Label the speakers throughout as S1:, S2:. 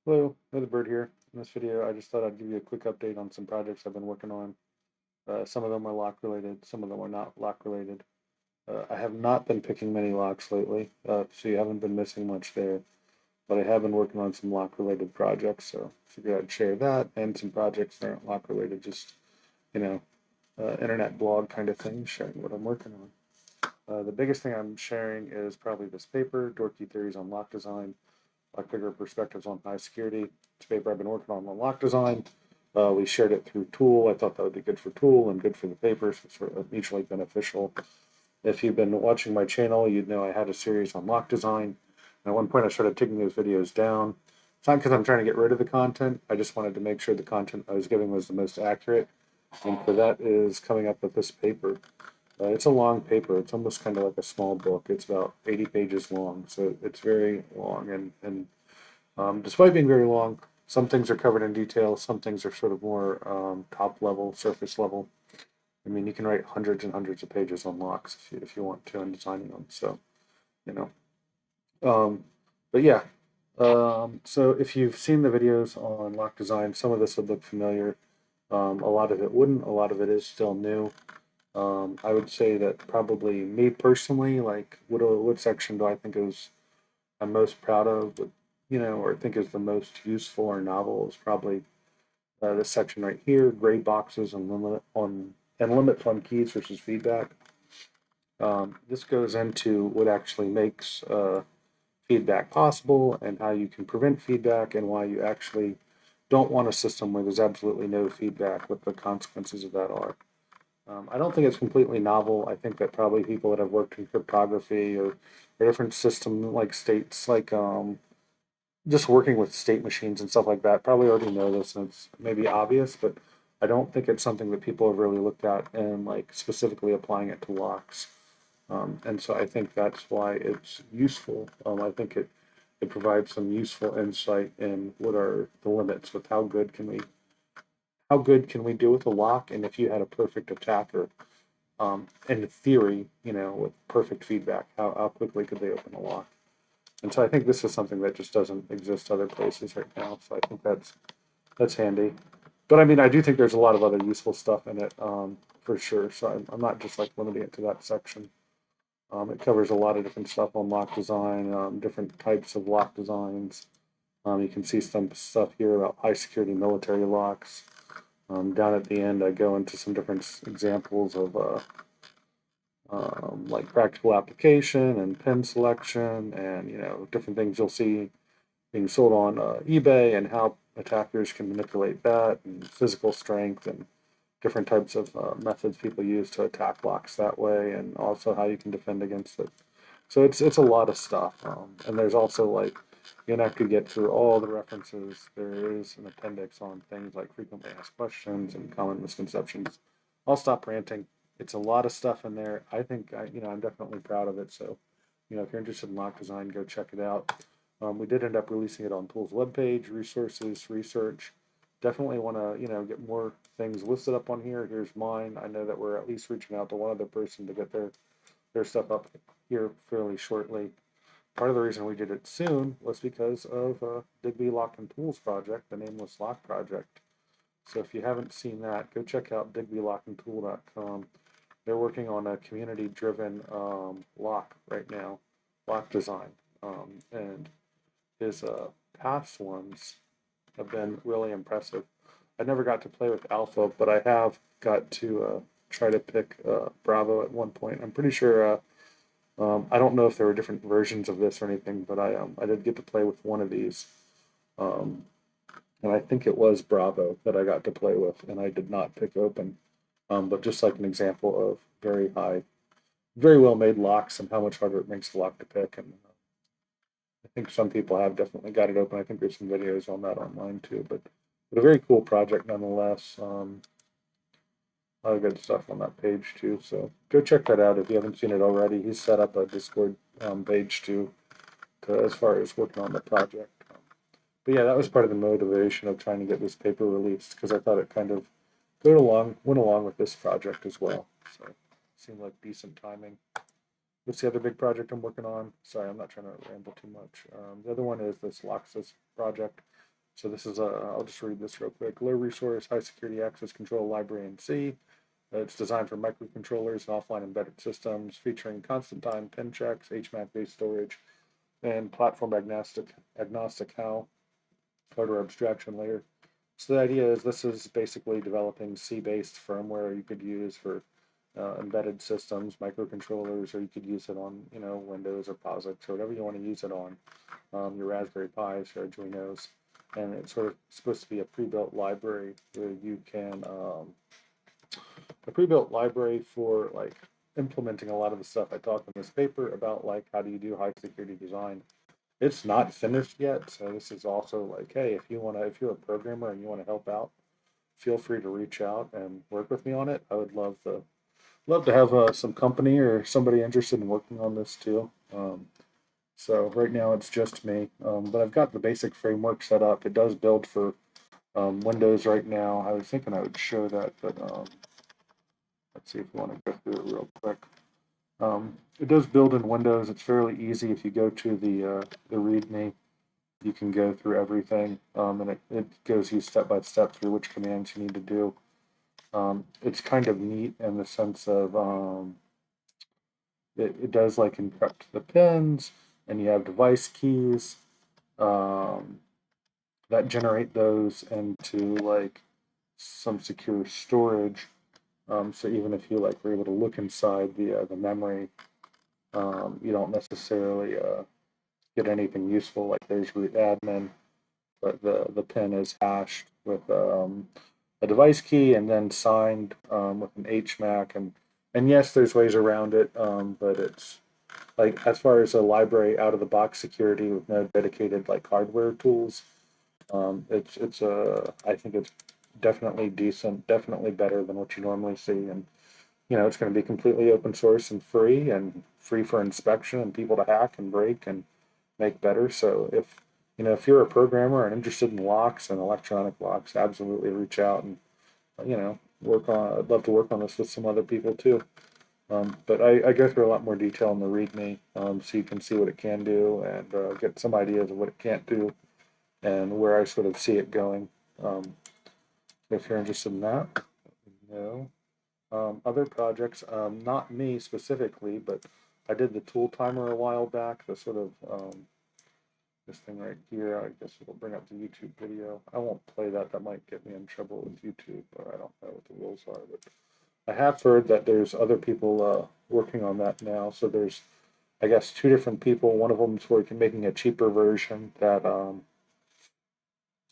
S1: Hello, another bird here. In this video, I just thought I'd give you a quick update on some projects I've been working on. Some of them are lock related, some of them are not lock related. I have not been picking many locks lately, so you haven't been missing much there. But I have been working on some lock related projects, so figured I'd share that and some projects that aren't lock related, just, you know, internet blog kind of thing, sharing what I'm working on. The biggest thing I'm sharing is probably this paper, Dorky Theories on Lock Design. Like bigger perspectives on high security. It's a paper I've been working on lock design. We shared it through TOOOL. I thought that would be good for TOOOL and good for the paper, so it's sort of mutually beneficial. If you've been watching my channel, you'd know I had a series on lock design. And at one point, I started taking those videos down. It's not because I'm trying to get rid of the content. I just wanted to make sure the content I was giving was the most accurate. And for that is coming up with this paper. It's a long paper. It's almost kind of like a small book. It's about 80 pages long, so it's very long. And despite being very long, some things are covered in detail. Some things are sort of more top level, surface level. I mean, you can write hundreds and hundreds of pages on locks if you want to in designing them. So, you know. Um, but yeah. So if you've seen the videos on lock design, some of this would look familiar. A lot of it wouldn't. A lot of it is still new. I would say that probably me personally, like what section do I think is I'm most proud of, or think is the most useful or novel is probably this section right here: gray boxes and limits on keys versus feedback. This goes into what actually makes feedback possible and how you can prevent feedback and why you actually don't want a system where there's absolutely no feedback, what the consequences of that are. I don't think it's completely novel. I think that probably people that have worked in cryptography or different system like states, like just working with state machines and stuff like that, probably already know this and it's maybe obvious, but I don't think it's something that people have really looked at and like specifically applying it to locks. And so I think that's why it's useful. I think it provides some useful insight in what are the limits with how good can we do with a lock, and if you had a perfect attacker, in theory, with perfect feedback, how quickly could they open a lock? And so I think this is something that just doesn't exist other places right now. So I think that's handy. But I mean, I do think there's a lot of other useful stuff in it, for sure. So I'm not just like limiting it to that section. It covers a lot of different stuff on lock design, different types of lock designs. You can see some stuff here about high security military locks. Down at the end, I go into some different examples of like practical application and pin selection, and different things you'll see being sold on eBay, and how attackers can manipulate that, and physical strength, and different types of methods people use to attack locks that way, and also how you can defend against it. So it's a lot of stuff, and there's also like you're not going to get through all the references. There is an appendix on things like frequently asked questions and common misconceptions. I'll stop ranting. It's a lot of stuff in there. I think I'm definitely proud of it. So, if you're interested in lock design, go check it out. We did end up releasing it on TOOOL's webpage, resources, research. Definitely want to get more things listed up on here. Here's mine. I know that we're at least reaching out to one other person to get their stuff up here fairly shortly. Part of the reason we did it soon was because of Digby Lock and Tools project, the Nameless Lock project. So if you haven't seen that, go check out digbylockandtool.com. They're working on a community-driven lock right now, lock design, and his past ones have been really impressive. I never got to play with Alpha, but I have got to try to pick Bravo at one point. I'm pretty sure. I don't know if there were different versions of this or anything, but I did get to play with one of these, um, and I think it was Bravo that I got to play with, and I did not pick open. But just like an example of very well made locks and how much harder it makes the lock to pick, and I think some people have definitely got it open. I think there's some videos on that online too, but a very cool project nonetheless. A lot of good stuff on that page too. So go check that out if you haven't seen it already. He's set up a Discord page too, as far as working on the project. But yeah, that was part of the motivation of trying to get this paper released, because I thought it kind of went along with this project as well. So it seemed like decent timing. What's the other big project I'm working on? Sorry, I'm not trying to ramble too much. The other one is this LockSys project. So this is I'll just read this real quick. Low resource, high security access control library in C. It's designed for microcontrollers and offline embedded systems, featuring constant time pin checks, HMAC-based storage, and platform agnostic how hardware abstraction layer. So the idea is this is basically developing C-based firmware you could use for embedded systems, microcontrollers, or you could use it on Windows or POSIX or whatever you want to use it on, your Raspberry Pis, your Arduinos, and it's sort of supposed to be a pre-built library where you can a pre-built library for like implementing a lot of the stuff I talked in this paper about, like how do you do high security design. It's not finished yet, so this is also like, hey, if you're a programmer and you want to help out, feel free to reach out and work with me on it. I would love to have some company or somebody interested in working on this too. So right now it's just me, but I've got the basic framework set up. It does build for Windows right now. I was thinking I would show that, but let's see if you want to go through it real quick. It does build in Windows. It's fairly easy. If you go to the README, you can go through everything, and it goes you step by step through which commands you need to do. It's kind of neat in the sense of it does like encrypt the pins, and you have device keys um, that generate those into like some secure storage. So even if you like were able to look inside the memory, you don't necessarily get anything useful. Like there's root admin, but the pin is hashed with a device key and then signed with an HMAC. And yes, there's ways around it, but it's like as far as a library out of the box security with no dedicated like hardware tools, it's I think it's definitely decent, definitely better than what you normally see, and it's going to be completely open source and free for inspection and people to hack and break and make better. So if you're a programmer and interested in locks and electronic locks, absolutely reach out and work on. I'd love to work on this with some other people too. But I go through a lot more detail in the README, so you can see what it can do and get some ideas of what it can't do and where I sort of see it going. If you're interested in that, no. Other projects, not me specifically, but I did the TOOOL Timer a while back, the sort of this thing right here. I guess it'll bring up the YouTube video. I won't play that. That might get me in trouble with YouTube, but I don't know what the rules are. But I have heard that there's other people working on that now. So there's, I guess, two different people. One of them is working, making a cheaper version that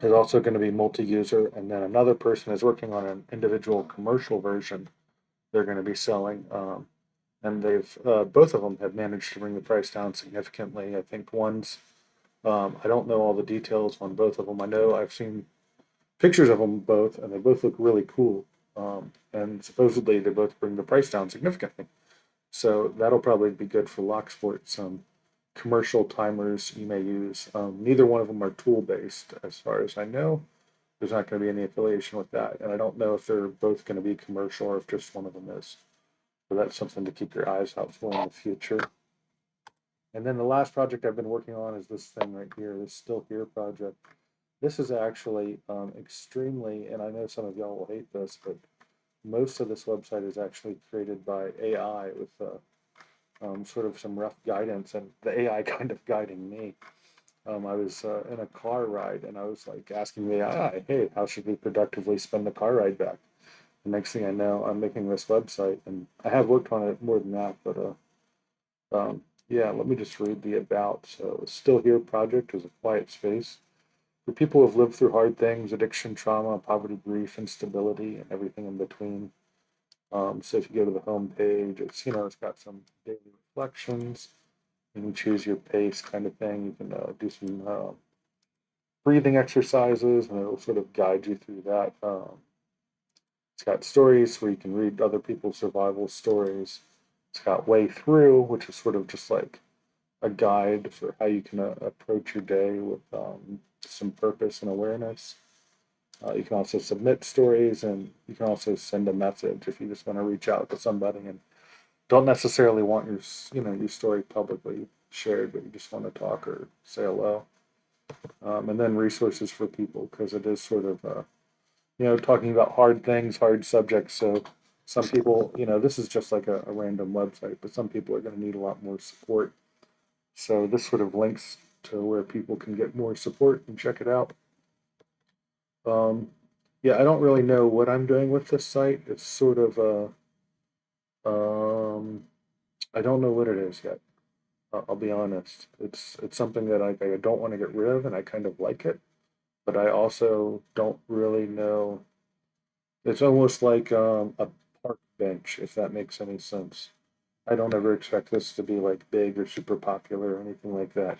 S1: is also going to be multi-user, and then another person is working on an individual commercial version they're going to be selling. And they've both of them have managed to bring the price down significantly. I think one's I don't know all the details on both of them. I know I've seen pictures of them both, and they both look really cool. And supposedly they both bring the price down significantly. So that'll probably be good for Locksport. Some commercial timers you may use. Neither one of them are tool based, as far as I know. There's not going to be any affiliation with that, and I don't know if they're both going to be commercial or if just one of them is. So that's something to keep your eyes out for in the future. And then the last project I've been working on is this thing right here, this YourStillHere Project. This is actually extremely, and I know some of y'all will hate this, but most of this website is actually created by AI with sort of some rough guidance, and the AI kind of guiding me. I was in a car ride, and I was like asking the AI, "Hey, how should we productively spend the car ride back?" The next thing I know, I'm making this website, and I have worked on it more than that, but yeah, let me just read the about. So, YourStillHere Project is a quiet space for people who have lived through hard things, addiction, trauma, poverty, grief, instability, and everything in between. So if you go to the home page, it's got some daily reflections. You can choose your pace kind of thing. You can do some breathing exercises, and it'll sort of guide you through that. It's got stories where you can read other people's survival stories. It's got way through, which is sort of just like a guide for how you can approach your day with some purpose and awareness. You can also submit stories, and you can also send a message if you just want to reach out to somebody and don't necessarily want your story publicly shared, but you just want to talk or say hello. and then resources for people, because it is sort of, talking about hard things, hard subjects. So some people, this is just like a random website, but some people are going to need a lot more support. So this sort of links to where people can get more support and check it out. Um, yeah, I don't really know what I'm doing with this site. It's sort of I don't know what it is yet. I'll be honest. It's something that I don't want to get rid of, and I kind of like it, but I also don't really know. It's almost like a park bench, if that makes any sense. I don't ever expect this to be like big or super popular or anything like that,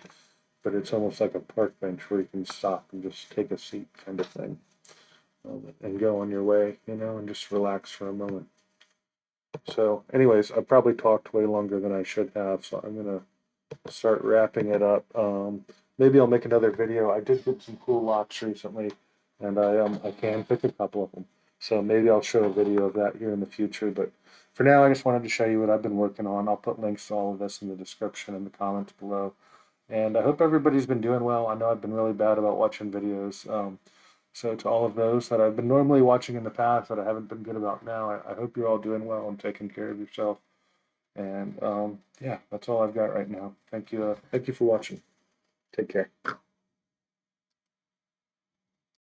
S1: but it's almost like a park bench where you can stop and just take a seat kind of thing, and go on your way, and just relax for a moment. So, anyways, I probably talked way longer than I should have, so I'm gonna start wrapping it up. Maybe I'll make another video. I did get some cool locks recently, and I can pick a couple of them. So maybe I'll show a video of that here in the future. But for now, I just wanted to show you what I've been working on. I'll put links to all of this in the description and the comments below. And I hope everybody's been doing well. I know I've been really bad about watching videos. So to all of those that I've been normally watching in the past that I haven't been good about now, I hope you're all doing well and taking care of yourself. And yeah, that's all I've got right now. Thank you. Thank you for watching. Take care.